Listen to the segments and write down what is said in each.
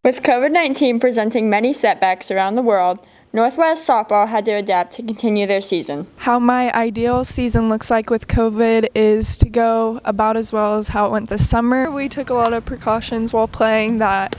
With COVID-19 presenting many setbacks around the world, Northwest softball had to adapt to continue their season. How my ideal season looks like with COVID is to go about as well as how it went this summer. We took a lot of precautions while playing that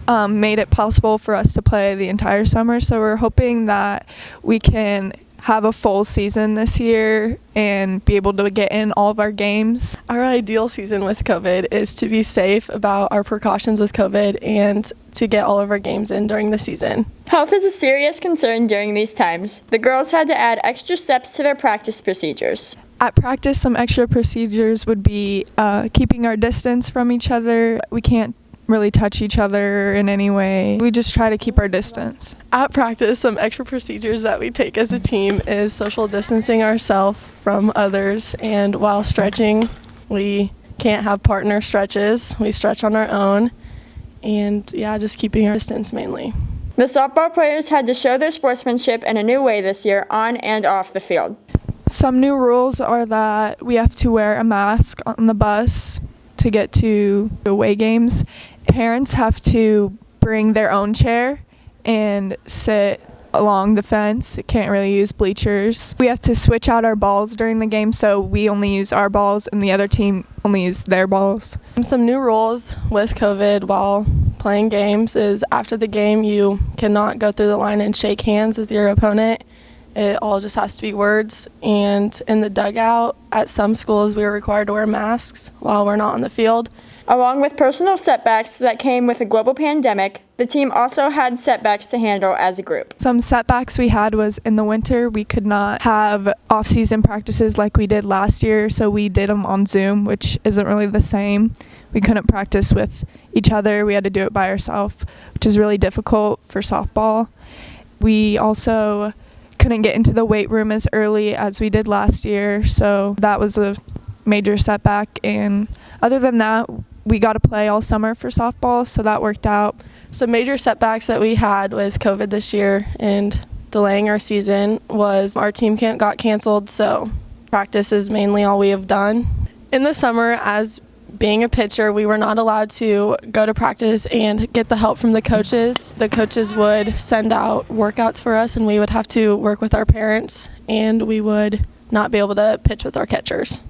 made it possible for us to play the entire summer, so we're hoping that we can have a full season this year and be able to get in all of our games. Our ideal season with COVID is to be safe about our precautions with COVID and to get all of our games in during the season. Health is a serious concern during these times. The girls had to add extra steps to their practice procedures. At practice, some extra procedures would be keeping our distance from each other. We can't really touch each other in any way. We just try to keep our distance. At practice, some extra procedures that we take as a team is social distancing ourselves from others, and while stretching, we can't have partner stretches. We stretch on our own, and just keeping our distance mainly. The softball players had to show their sportsmanship in a new way this year on and off the field. Some new rules are that we have to wear a mask on the bus to get to away games. Parents have to bring their own chair and sit along the fence. It can't really use bleachers. We have to switch out our balls during the game, so we only use our balls and the other team only use their balls. Some new rules with COVID while playing games is after the game you cannot go through the line and shake hands with your opponent. It all just has to be words. And in the dugout, at some schools we are required to wear masks while we're not on the field. Along with personal setbacks that came with a global pandemic, the team also had setbacks to handle as a group. Some setbacks we had was in the winter, we could not have off-season practices like we did last year, so we did them on Zoom, which isn't really the same. We couldn't practice with each other. We had to do it by ourselves, which is really difficult for softball. We also couldn't get into the weight room as early as we did last year, so that was a major setback. And other than that, we got to play all summer for softball, so that worked out. Some major setbacks that we had with COVID this year and delaying our season was our team camp got canceled, so practice is mainly all we have done. In the summer, as being a pitcher, we were not allowed to go to practice and get the help from the coaches. The coaches would send out workouts for us, and we would have to work with our parents, and we would not be able to pitch with our catchers.